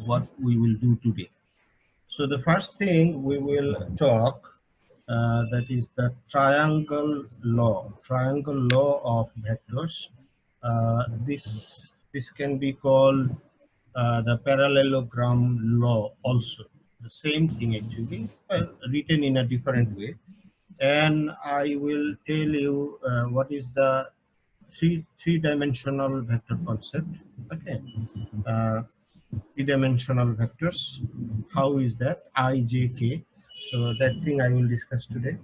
what we will do today. So the first thing we will talk, that is the triangle law of vectors. This can be called the parallelogram law also. The same thing actually, well, written in a different way. And I will tell you what is the three-dimensional vector concept. Okay. Uh, Three-dimensional vectors. How is that? I, J, K. So that thing I will discuss today.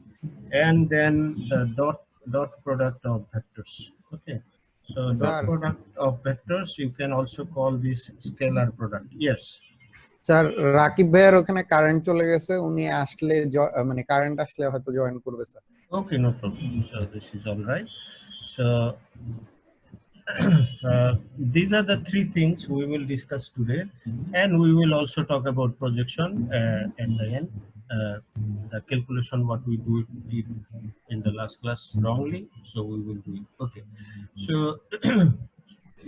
And then the dot product of vectors. Okay. So dot Sir, product of vectors, you can also call this scalar product. Yes. Sir Rakib ভাইয়ের ওখানে current চলে গেছে, উনি আসলে মানে current আসলে হয়তো join করবে sir. Okay, no problem. So this is all right. So these are the three things we will discuss today, and we will also talk about projection at the end. The calculation what we did in the last class wrongly, so we will do it. Okay, so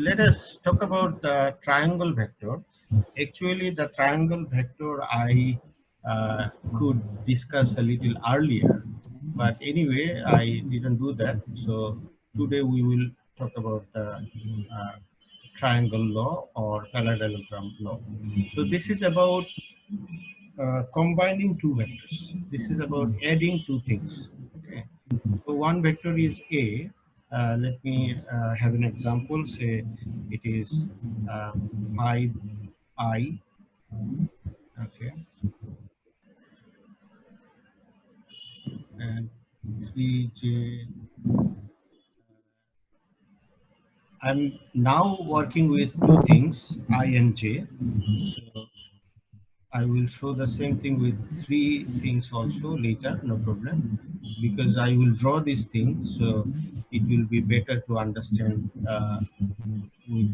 let us talk about the triangle vector. Actually, the triangle vector I could discuss a little earlier, but anyway I didn't do that. So today we will talk about the uh, triangle law or parallelogram law. So this is about combining two vectors. This is about adding two things. Okay. So one vector is A. Let me have an example. Say it is 5i. Okay. And 3j. I'm now working with two things, I and j. So I will show the same thing with three things also later, no problem, because I will draw this thing, so it will be better to understand with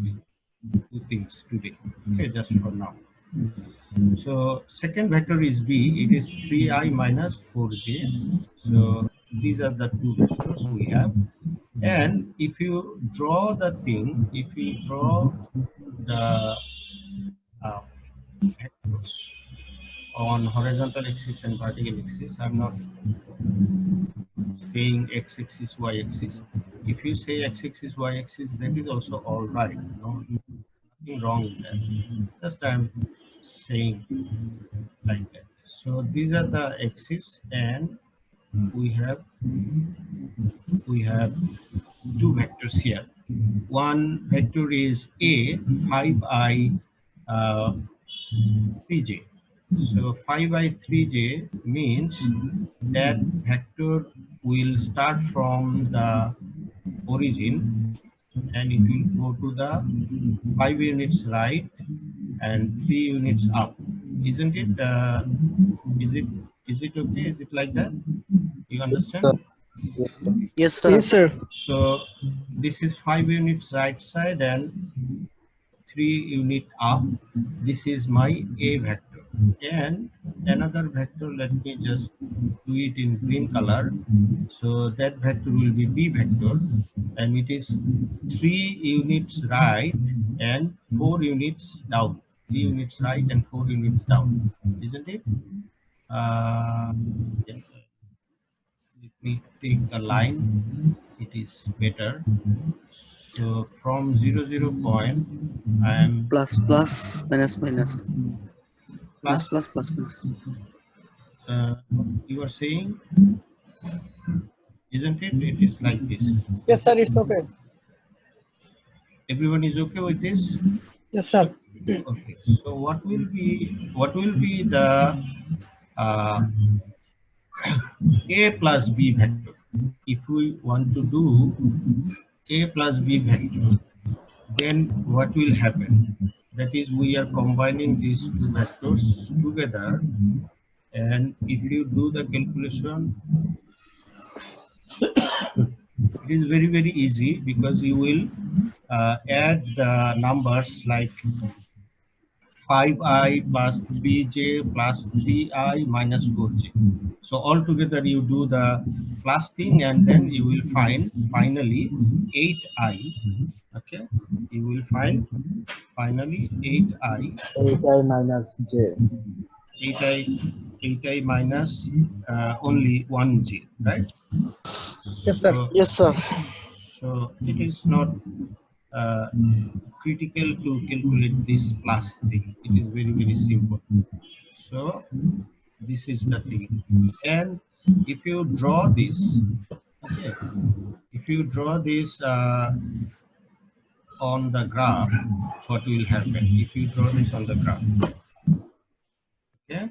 two things today. Okay, just for now. So second vector is b. It is 3i minus 4j. So these are the two vectors we have. And if you draw the thing, if you draw the vectors on horizontal axis and vertical axis, I'm not saying x-axis, y-axis. If you say x-axis, y-axis, that is also all right. No, nothing wrong with that. Just I'm saying like that. So these are the axis, and we have two vectors here. One vector is a 5i 3j. So 5i3j means that vector will start from the origin and it will go to the 5 units right and 3 units up. Isn't it? Is it okay? Is it like that? You understand? Yes, sir. Yes, sir. So this is 5 units right side and 3 unit up. This is my A vector. And another vector, let me just do it in green color. So that vector will be B vector, and it is 3 units right and 4 units down. 3 units right and 4 units down, isn't it? Yeah. Let me take the line, it is better. So from 0 point, I am Plus, minus, minus. plus. Plus. You are saying, isn't it? It is like this. Yes, sir. It's okay. Everyone is okay with this? Yes, sir. Okay. So what will be the A plus B vector? If we want to do A plus B vector, then what will happen? That is, we are combining these two vectors together, and if you do the calculation, it is very, very easy because you will add the numbers like 5i plus 3j plus 3i minus 4j. So altogether you do the plus thing and then you will find finally 8i. Okay, you will find finally 8i, 8i minus j. 8i minus only 1j, right? Yes, sir. So, Yes, sir. so it is not uh, critical to calculate this plus thing. It is very, very simple. So this is the thing. And if you draw this, okay, if you draw this on the graph, what will happen? If you draw this on the graph, okay.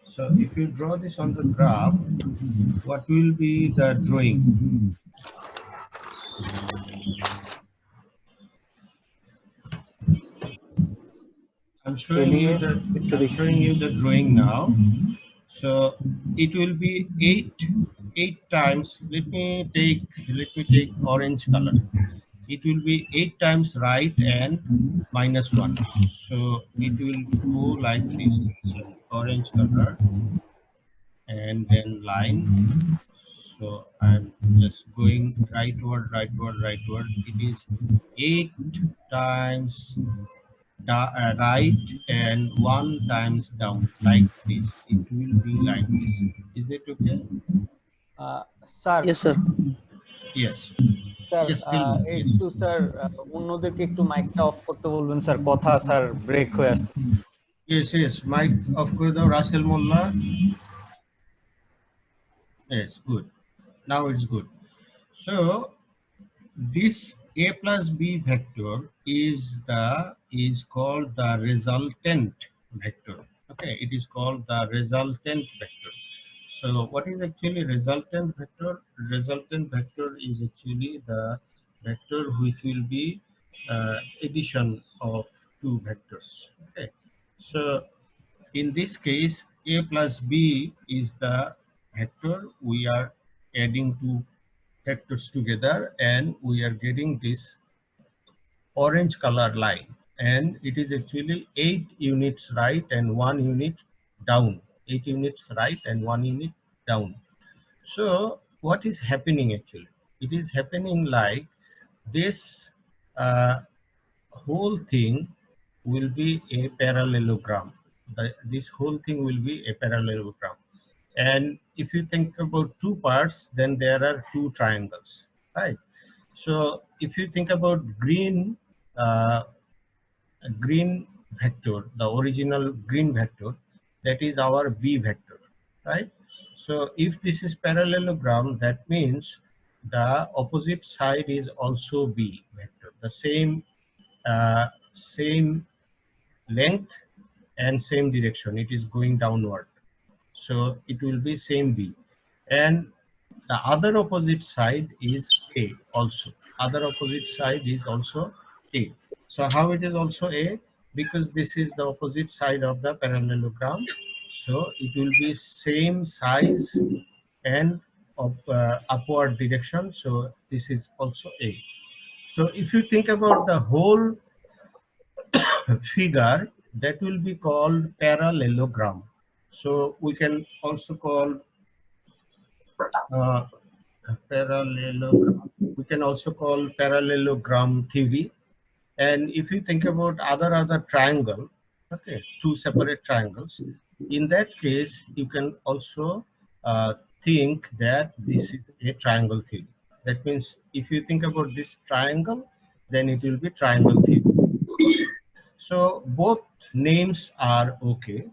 So if you draw this on the graph, what will be the drawing? I'm showing you the drawing now. So it will be eight times. Let me take orange color. It will be 8 times right and minus 1. So it will go like this. So orange color and then line. So I'm just going rightward. It is 8 times right and 1 times down like this. It will be like this. Is it okay? Sir Yes, sir. Yes. Sir Yes, tell me. Yes. একটু sir অন্যদেরকে একটু মাইকটা of করতে বলবেন sir, কথা sir break হয়ে আসছে। Yes. Mike of Kodo Russell Mullah. Yes, good. Now it's good. So this a plus b vector is called the resultant vector. Okay, it is called the resultant vector. So what is actually resultant vector? Resultant vector is actually the vector which will be addition of two vectors. Okay, so in this case a plus b is the vector. We are adding two vectors together and we are getting this orange color line, and it is actually 8 units right and 1 unit down. 8 units right and 1 unit down. So what is happening actually? It is happening like this. Whole thing will be a parallelogram. This whole thing will be a parallelogram. And if you think about two parts, then there are two triangles, right? So if you think about green vector, the original green vector, that is our B vector, right? So if this is parallelogram, that means the opposite side is also B vector, the same length and same direction. It is going downward. So it will be same B. And the other opposite side is A also. Other opposite side is also A. So how it is also A? Because this is the opposite side of the parallelogram. So it will be same size and of upward direction. So this is also A. So if you think about the whole figure, that will be called parallelogram. So we can also call uh, parallelogram. We can also call parallelogram theory. And if you think about other triangle, okay, two separate triangles, in that case, you can also think that this is a triangle theory. That means if you think about this triangle, then it will be triangle theory. So both names are okay,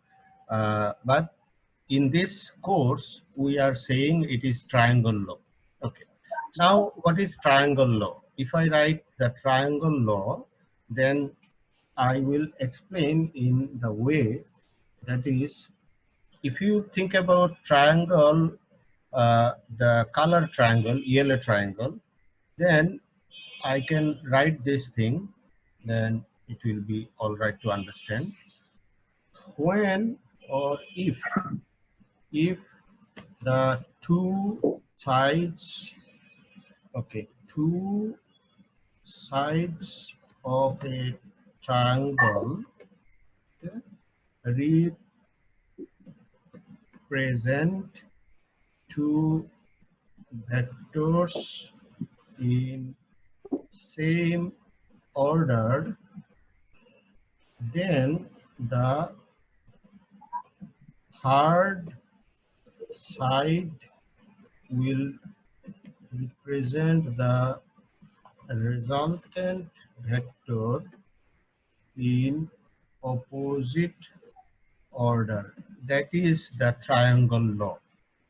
but in this course, we are saying it is triangle law. Okay. Now, what is triangle law? If I write the triangle law, then I will explain in the way that is, if you think about triangle, the color triangle, yellow triangle, then I can write this thing, then it will be all right to understand. When or if the two sides, okay, two sides of a triangle represent two vectors in same order, then the third side will represent the resultant vector in opposite order. That is the triangle law.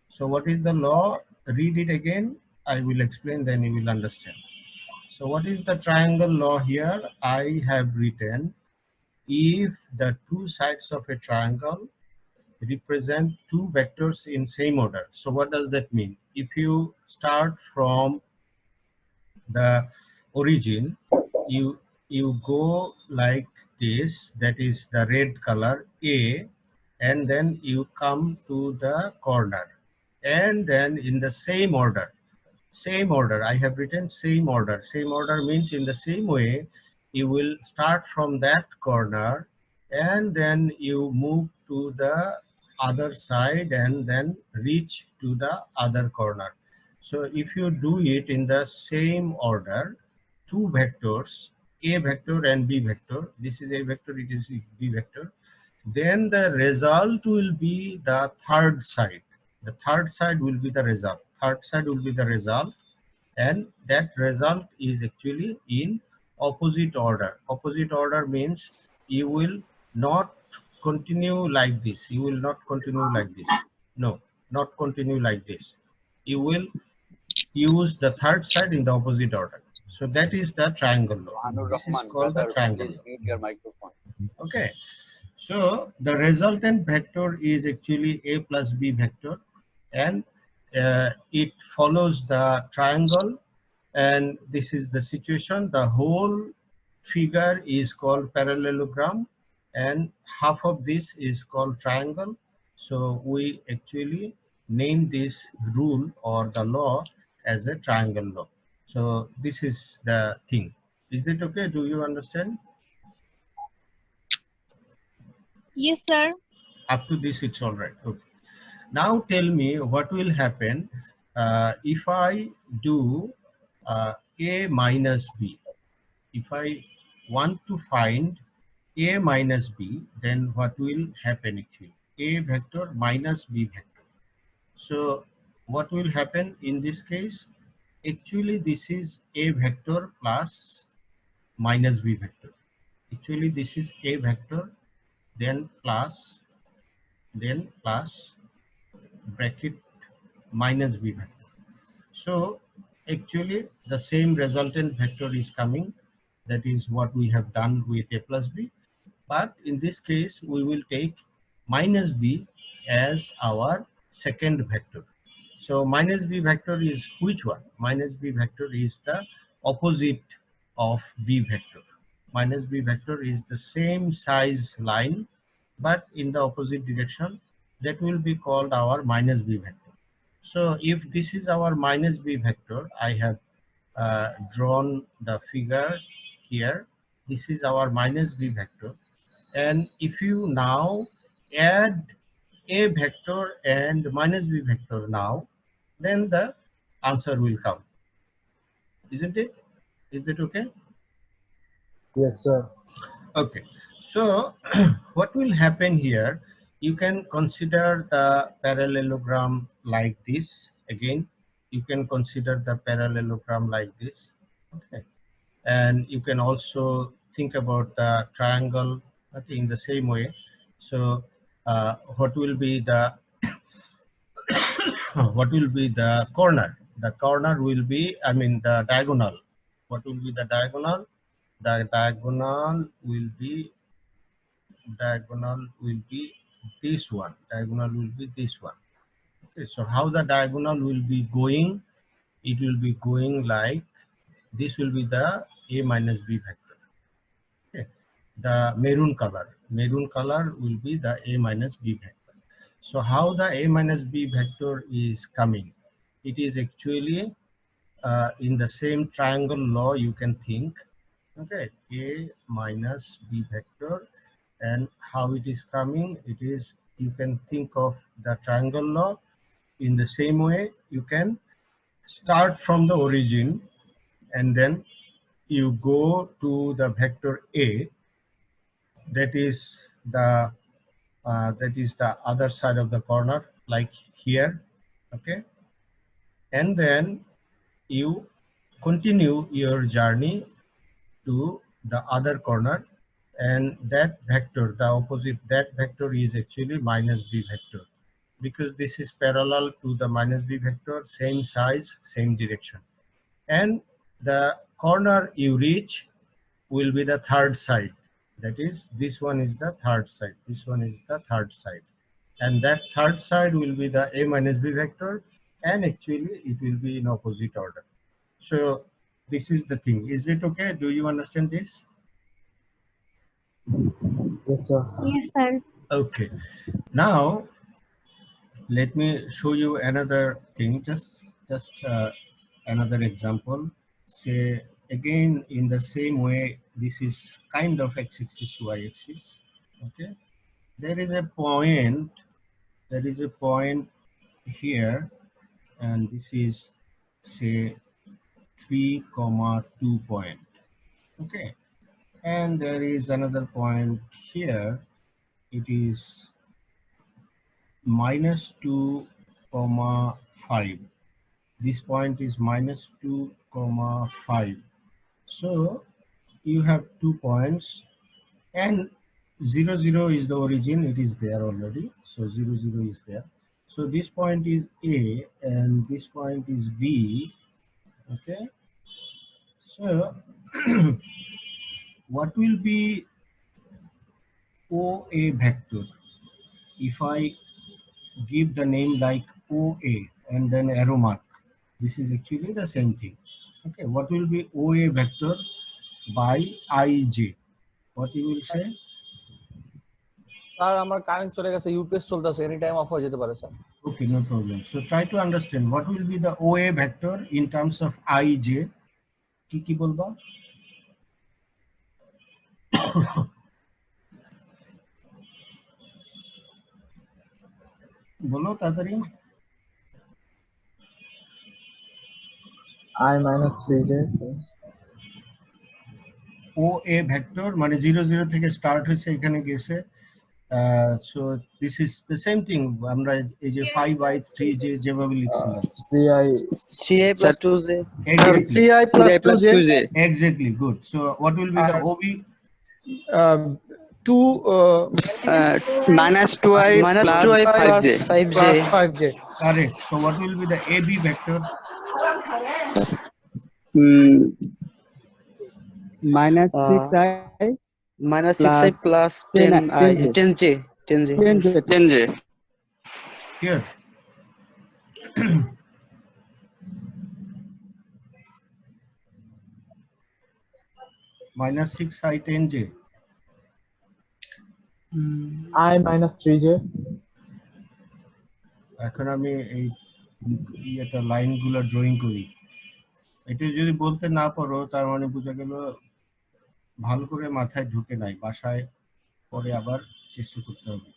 So what is the law? Read it again. I will explain, then you will understand. So what is the triangle law here? I have written, if the two sides of a triangle represent two vectors in same order. So what does that mean? If you start from the origin, you go like this, that is the red color A, and then you come to the corner, and then in the same order, I have written same order. Same order means in the same way you will start from that corner and then you move to the other side and then reach to the other corner. So if you do it in the same order, two vectors, A vector and B vector, this is A vector, it is B vector, then the result will be the third side. The third side will be the result. Third side will be the result, and that result is actually in opposite order. Opposite order means you will not continue like this. You will not continue like this. No, not continue like this. You will use the third side in the opposite order. So that is the triangle law. This is called the triangle law. mute your microphone. Okay. So the resultant vector is actually A plus B vector, and it follows the triangle, and this is the situation. The whole figure is called parallelogram and half of this is called triangle. So we actually name this rule or the law as a triangle law. So this is the thing. Is it okay? Do you understand? Yes, sir. Up to this it's all right. Okay. Now tell me what will happen if I do A minus B. If I want to find A minus B, then what will happen actually? A vector minus B vector. So what will happen in this case? Actually this is A vector plus minus B vector. Actually this is A vector, then plus bracket minus B vector. So actually the same resultant vector is coming. That is what we have done with A plus B. But in this case, we will take minus B as our second vector. So minus B vector is which one? Minus B vector is the opposite of B vector. Minus B vector is the same size line, but in the opposite direction. That will be called our minus B vector. So if this is our minus B vector, I have drawn the figure here. This is our minus B vector. And if you now add A vector and minus B vector now, then the answer will come. Isn't it? Is it okay? Yes, sir. Okay. So what will happen here? You can consider the parallelogram like this. Again, you can consider the parallelogram like this. Okay. And you can also think about the triangle, okay, in the same way. So what will be the what will be the corner? The corner will be, I mean, the diagonal. What will be the diagonal? The diagonal will be this one. Diagonal will be this one. Okay, so how the diagonal will be going? It will be going like this. Will be the A minus B vector. Okay. The maroon color will be the A minus B vector. So how the A minus B vector is coming? It is actually in the same triangle law. You can think, okay, A minus B vector, And how it is coming, it is, you can think of the triangle law in the same way. You can start from the origin and then you go to the vector A, that is the other side of the corner, like here, okay, and then you continue your journey to the other corner, and that vector, the opposite, that vector is actually minus b vector, because this is parallel to the minus b vector, same size, same direction. And the corner you reach will be the third side. That is, this one is the third side, this one is the third side. And that third side will be the a minus b vector, and actually it will be in opposite order. So this is the thing. Is it okay? Do you understand this? Yes, sir. Yes, sir. Okay. Now let me show you another thing. Just another example. Say again in the same way. This is kind of x-axis, y-axis. Okay. There is a point. There is a point here, and this is say 3,2 point. Okay. And there is another point here. It is -2, 5. This point is -2, 5. So you have 2 points, and 0, 0 is the origin. It is there already. So 0, 0 is there. So this point is A and this point is B. Okay. So what will be OA vector if I give the name like OA and then arrow mark? This is actually the same thing. Okay, what will be OA vector by IJ? What you will say? Sir আমার current চলে গেছে, UPS চলতেছে, any time of হয়ে যেতে পারে sir. Okay, no problem. So try to understand what will be the OA vector in terms of IJ. কি বলবা? বলো তাড়াতাড়ি। I minus 3j, sir. OA vector মানে 0, 0 থেকে স্টার্ট হয়েছে, এখানে গেছে। So this is the same thing. আমরা এই যে 5i 3j যেভাবে লিখছিলাম। 3i. 3i plus 2j. Exactly. 3i plus 2j. Exactly. Good. So what will be the OB? 2 Minus 2i minus plus 2i 5j. plus 5j. plus 5j. Correct. So what will be the AB vector? Minus Uh, 6i minus 6i plus 10i 10j. 10j. Here. minus 6i 10j. I minus 3j. এখন আমি এই একটা লাইনগুলো drawing করি। এটা যদি বলতে না পারো তার মানে বোঝা গেল ভালো করে মাথায় ঢুকে নাই, বাসায় পরে আবার চেষ্টা করতে হবে।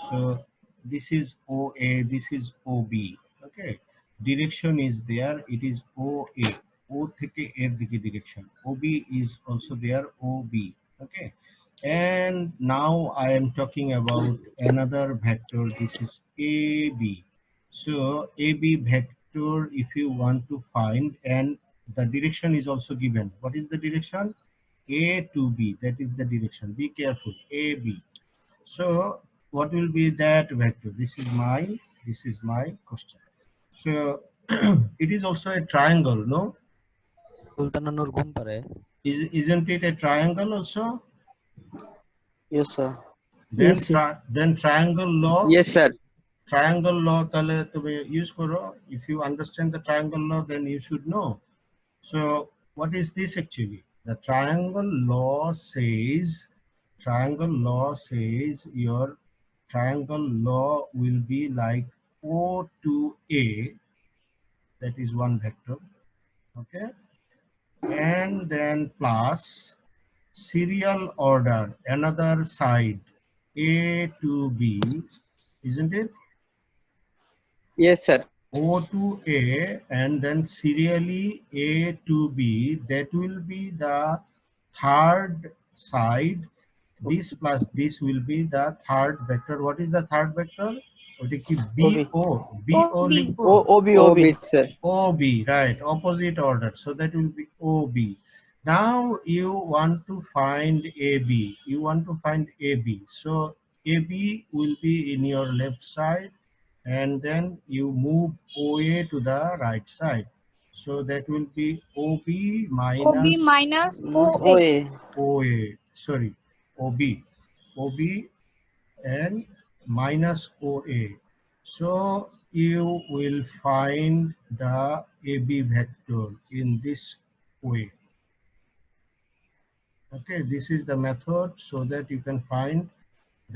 So this is OA, this is OB. Okay, direction is there. It is OA. O থেকে এর দিকে direction. OB is also there. OB. Okay, and now I am talking about another vector. This is AB. So AB vector, if you want to find, and the direction is also given. What is the direction? A to B. That is the direction. Be careful. AB. So what will be that vector? This is my question. So it is also a triangle, no? Isn't it a triangle also? Yes, sir. Then triangle law. Yes, sir. Triangle law তাহলে তুমি use করো. If you understand the triangle law, then you should know. So what is this actually? The triangle law says your triangle law will be like O to A, that is one vector, okay, and then plus serial order, another side, A to B, isn't it? Yes, sir. O to A and then serially A to B, that will be the third side. This plus this will be the third vector. What is the third vector? ওটা কি OB. BO OB. লিখবো? OB, OB, sir. OB, right, opposite order. So that will be OB. Now you want to find AB. You want to find AB. So AB will be in your left side and then you move OA to the right side. So that will be OB OB minus minus OA. OA. OA, sorry, OB. OB and minus OA. So you will find the AB vector in this way. Okay, this is the method so that you can find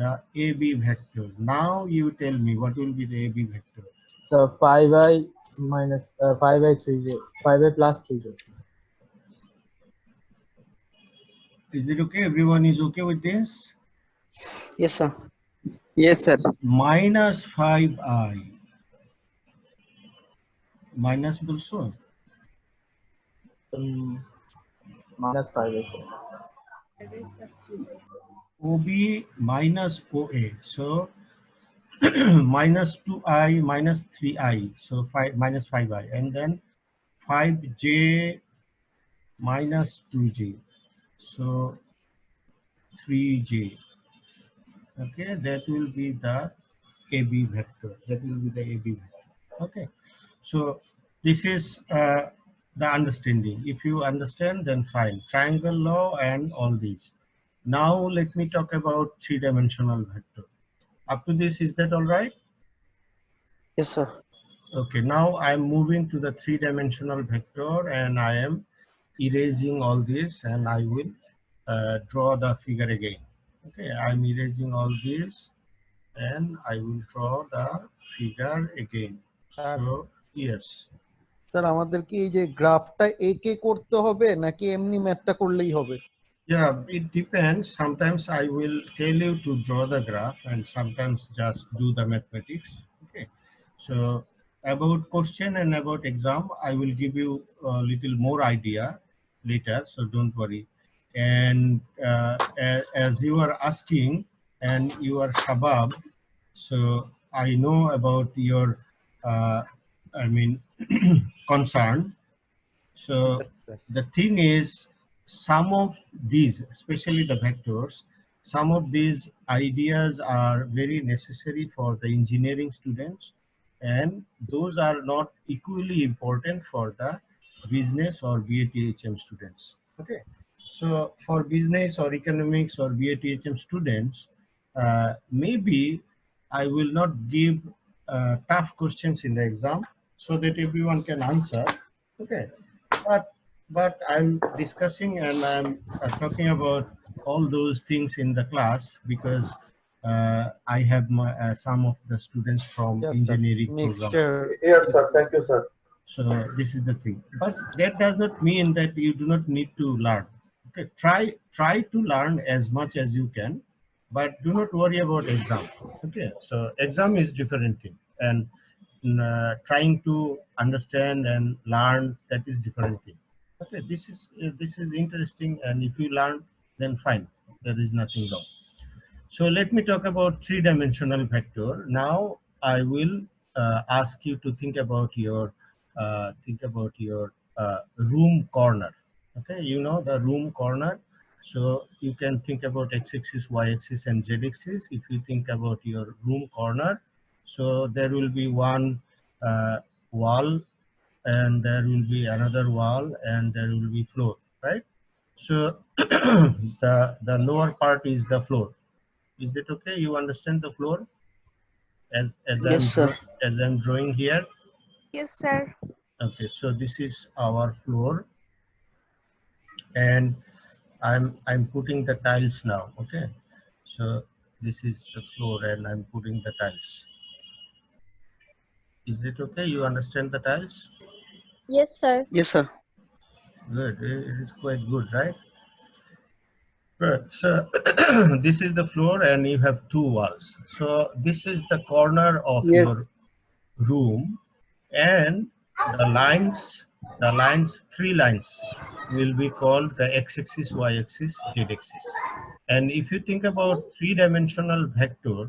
the AB vector. Now you tell me what will be the AB vector. So 5i minus 5i 3j. 5i plus 3j. Is it okay? Everyone is okay with this? Yes, sir. Yes, sir. Minus 5i. Minus also. Minus 5i. OB minus OA. So minus 2i minus 3i. So 5 minus 5i. And then 5j minus 2j. So 3j. Okay, that will be the AB vector. That will be the AB vector. Okay, so this is the understanding. If you understand, then fine. Triangle law and all these. Now let me talk about three-dimensional vector. Up to this, is that all right? Yes, sir. Okay, now I'm moving to the three-dimensional vector and I am erasing all this and I will draw the figure again. Okay, I'm erasing all this and I will draw the figure again. So, yes. Sir আমাদের কি এই যে গ্রাফটা একে করতে হবে নাকি এমনি ম্যাথটা করলেই হবে? Yeah, it depends. Sometimes I will tell you to draw the graph and sometimes just do the mathematics. Okay. So about question and about exam, I will give you a little more idea later. So don't worry. And as you are asking and you are Shabab, so I know about your, I mean, concern. So the thing is, some of these, especially the vectors, some of these ideas are very necessary for the engineering students, and those are not equally important for the business or BATHM students. Okay, so for business or economics or BATHM students, maybe I will not give tough questions in the exam so that everyone can answer. Okay, but I'm discussing and I'm talking about all those things in the class because I have some of the students from engineering programs. Yes, sir. Thank you, sir. So this is the thing, but that does not mean that you do not need to learn. Okay, try to learn as much as you can, but do not worry about exam. Okay, so exam is different thing, and trying to understand and learn, that is different thing. Okay, this is interesting, and if you learn, then fine, there is nothing wrong. So let me talk about three-dimensional vector. Now I will ask you to think about your room corner. Okay, you know the room corner. So you can think about x-axis, y-axis, and z-axis. If you think about your room corner, so there will be one wall, and there will be another wall, and there will be floor, right? So the lower part is the floor. Is it okay? You understand the floor Yes, sir. as I'm drawing here? Yes, sir. Okay, so this is our floor, and I'm putting the tiles now. Okay, so this is the floor, and I'm putting the tiles. Is it okay? You understand the tiles? Yes, sir. Yes, sir. Good. It is quite good, right? Right. So this is the floor and you have two walls. So this is the corner of your Yes. room, and three lines will be called the x-axis, y-axis, z-axis. And if you think about three-dimensional vector,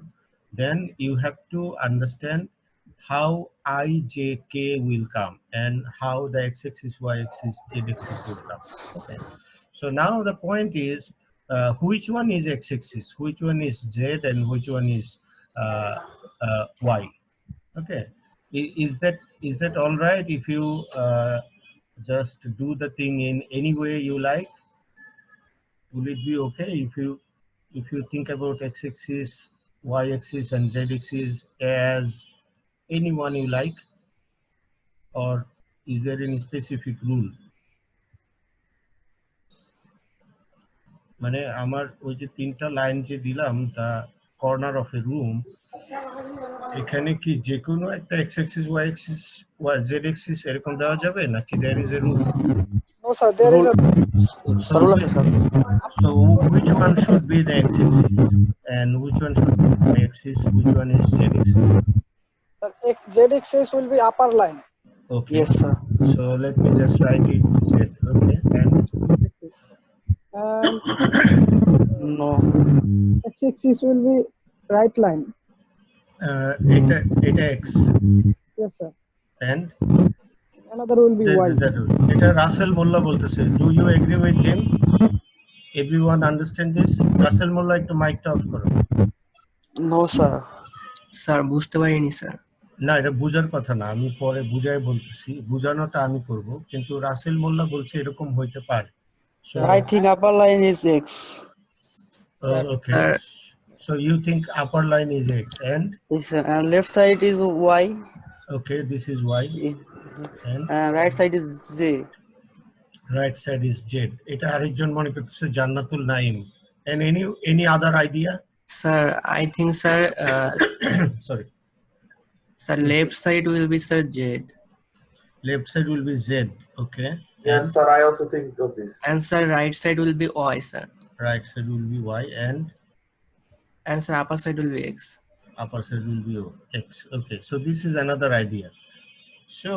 then you have to understand how I, J, K will come and how the x-axis, y-axis, z-axis will come. Okay. So now the point is, which one is x-axis, which one is z, and which one is y. Okay. Is that all right if you just do the thing in any way you like? Will it be okay if you think about x-axis, y-axis, and z-axis as anyone you like, or is there any specific rule? মানে আমার ওই যে তিনটা line যে দিলাম, the corner of a room, এখানে কি যে কোনো একটা x axis, y axis, z axis এরকম দেওয়া যাবে নাকি there is a rule? No, sir. There is a So which one should be the x axis and which one should be the y axis, which one is z axis? Z axis will be upper line. Okay. Yes, sir. So let me just write it z. Okay. And And No. X axis will be right line. এটা x Yes, sir. and Another will be Y. এটা রাসেল মোল্লা বলতেছে, do you agree with him? Everyone understand this? Rasel মোল্লা একটু মাইকটা of করো। No, sir. Sir বুঝতে পারিনি sir. না, এটা বুঝার কথা না, আমি পরে বুঝাই বলতেছি, বুঝানোটা আমি করব, কিন্তু রাসেল মোল্লা বলছে এরকম হইতে পারে। So I think upper line is X. okay. So you think upper line is x and Yes, sir. And left side is Y. okay, this is y and Right side is Z. right side is z. এটা আরেকজন মনে করতেছে Jannatul Naim. And any other idea? Sir I think sir Sorry. Sir left side will be sir Z Left side will be z. Okay. Yes, sir. I also think of this. and sir right side will be y sir Right side will be y and sir upper side will be x upper side will be x. Okay. So this is another idea. So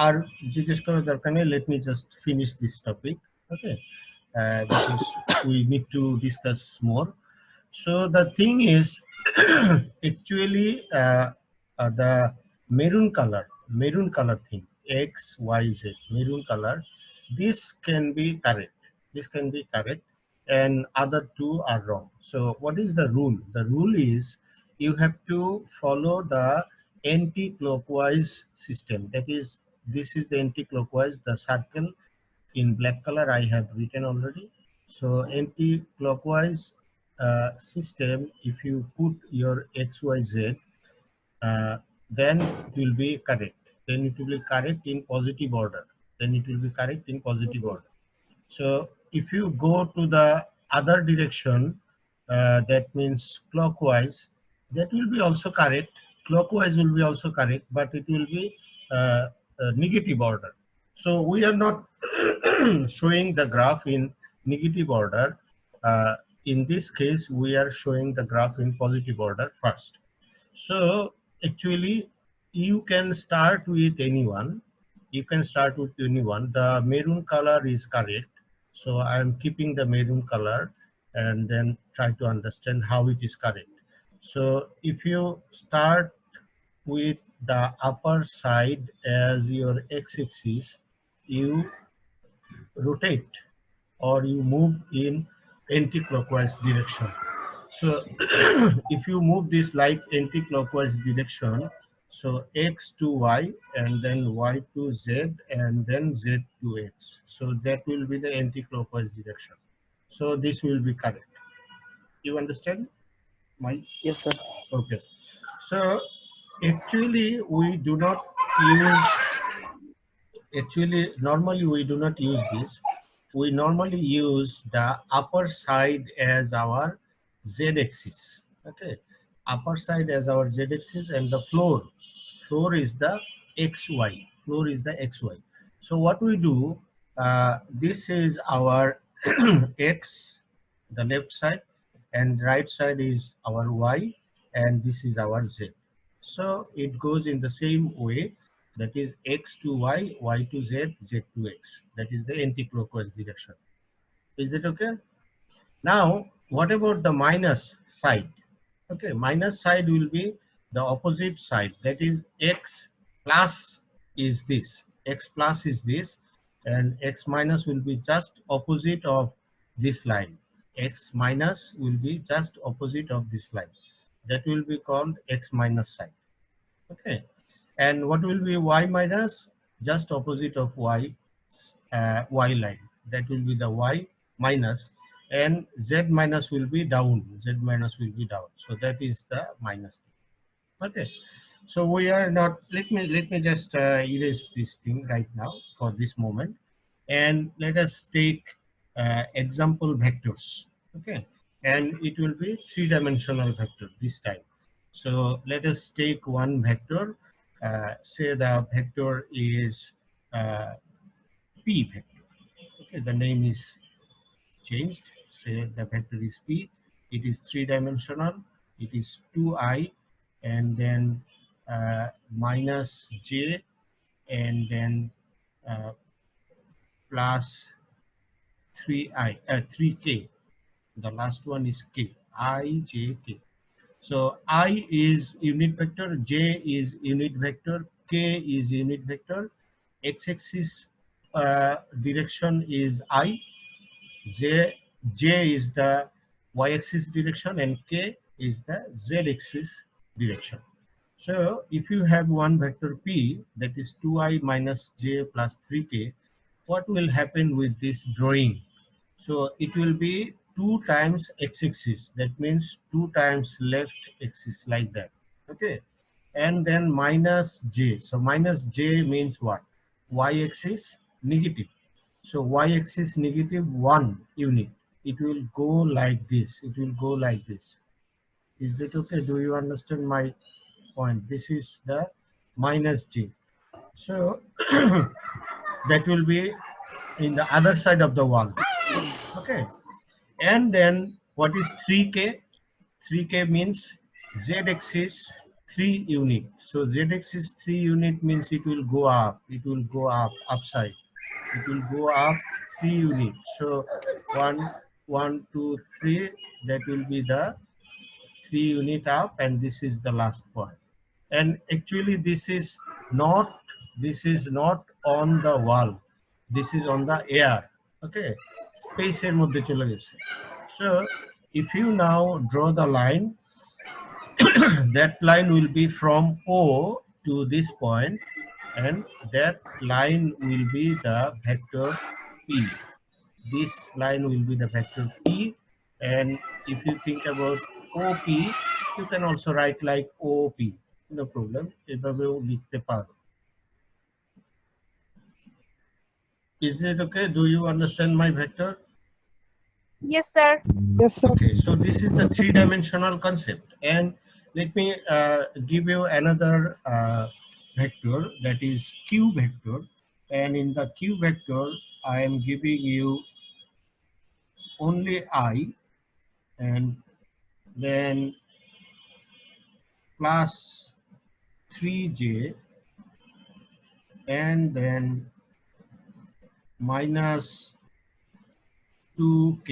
our জিজ্ঞেস করার দরকার নেই, let me just finish this topic. Okay. Because we need to discuss more. So the thing is, actually, the maroon color thing, x, y, z, maroon color, this can be correct. This can be correct, and other two are wrong. So what is the rule? The rule is you have to follow the anti-clockwise system. That is, this is the anti-clockwise. The circle in black color I have written already. So anti-clockwise system, if you put your x, y, z, then it will be correct. Then it will be correct in positive order. Then it will be correct in positive order. So if you go to the other direction, that means clockwise, that will be also correct. Clockwise will be also correct, but it will be negative order. So we are not showing the graph in negative order. In this case, we are showing the graph in positive order first. So actually, you can start with anyone. You can start with anyone. The maroon color is correct. So I am keeping the maroon color and then try to understand how it is correct. So if you start with the upper side as your x-axis, you rotate or you move in anti-clockwise direction. So if you move this like anti-clockwise direction, so x to y and then y to z and then z to x. So that will be the anti-clockwise direction. So this will be correct. You understand? Yes, sir. Okay. So actually we do not use, normally we do not use this. We normally use the upper side as our z-axis. Okay. Upper side as our z-axis, and the floor is the xy. Floor is the xy. So what we do, this is our x the left side, and right side is our y, and this is our z. So it goes in the same way, that is x to y, y to z, z to x. That is the anti-clockwise direction. Is it okay? Now, what about the minus side? Okay, minus side will be the opposite side. That is x plus is this. X plus is this, and x minus will be just opposite of this line. X minus will be just opposite of this line. That will be called x minus side. Okay, and what will be y minus? Just opposite of y, y line. That will be the y minus, and z minus will be down. Z minus will be down. So that is the minus. Okay, so we are not. Let me just erase this thing right now for this moment, and let us take example vectors. Okay, and it will be three-dimensional vector this time. So let us take one vector. Say the vector is p vector. Okay, the name is changed. Say the vector is p. It is three-dimensional. It is 2i, and then minus j, and then plus 3k. The last one is k. I, j, k. So I is unit vector, j is unit vector, k is unit vector. X-axis direction is I. J is the y-axis direction, and k is the z-axis direction. So if you have one vector p, that is 2i minus j plus 3k, what will happen with this drawing? So it will be 2 times x-axis. That means 2 times left axis, like that. Okay, and then minus j. So minus j means what? Y-axis negative. So y-axis negative 1 unit. It will go like this. It will go like this. Is that okay? Do you understand my point? This is the minus j. So that will be in the other side of the wall. Okay. And then what is 3k? 3k means z-axis 3 unit. So z-axis 3 unit means it will go up. It will go up, upside. It will go up 3 units. So 1, 2, 3. That will be the 3 unit up, and this is the last point. And actually this is not on the wall. This is on the air. Okay, space এর মধ্যে চলে গেছে. So if you now draw the line, that line will be from O to this point, and that line will be the vector P. This line will be the vector P, and if you think about OP, you can also write like OP. No problem. এভাবেও লিখতে পারো. Is it okay? Do you understand my vector? Yes, sir. Yes, sir. Okay, so this is the three-dimensional concept, and let me give you another vector, that is q vector. And in the q vector, I am giving you only I, and then plus 3j, and then minus 2k.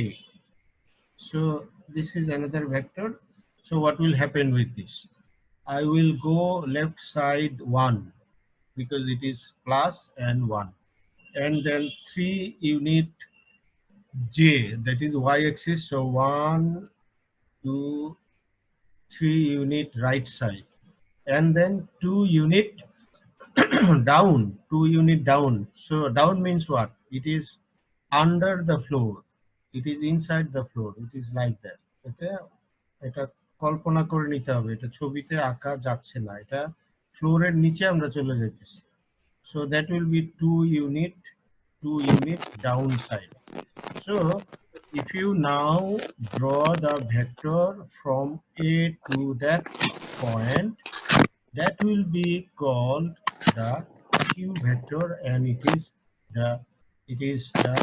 So this is another vector. So what will happen with this? I will go left side 1 because it is plus and 1, and then 3 unit j, that is y-axis. So 1, 2, 3 unit right side, and then 2 unit down, 2 unit down. So down means what? It is under the floor. It is inside the floor. It is like that. Okay, এটা কল্পনা করে নিতে হবে, এটা ছবিতে আঁকা যাচ্ছে না, এটা ফ্লোরের নিচে আমরা চলে যাইতেছি. So that will be 2 unit downside. So if you now draw the vector from A to that point, that will be called the q vector, and it is the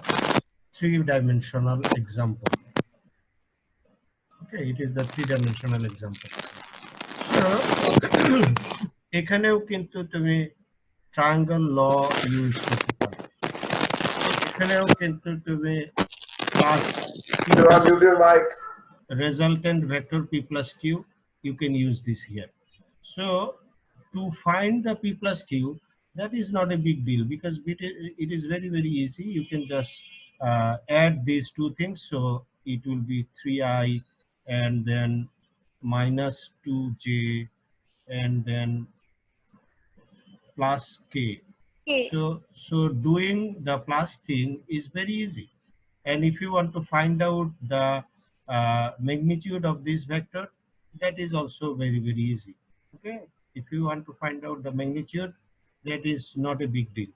three-dimensional example. Okay, it is the three-dimensional example. So এখানেও কিন্তু তুমি triangle ল use করতে পারো। এখানেও কিন্তু তুমি plus You unmute your mic. resultant vector p plus q, you can use this here. So to find the p plus q, that is not a big deal because it is very, very easy. You can just add these two things. So it will be 3i and then minus 2j and then plus k. Okay. So doing the plus thing is very easy. And if you want to find out the magnitude of this vector, that is also very, very easy. Okay. If you want to find out the magnitude, that is not a big deal.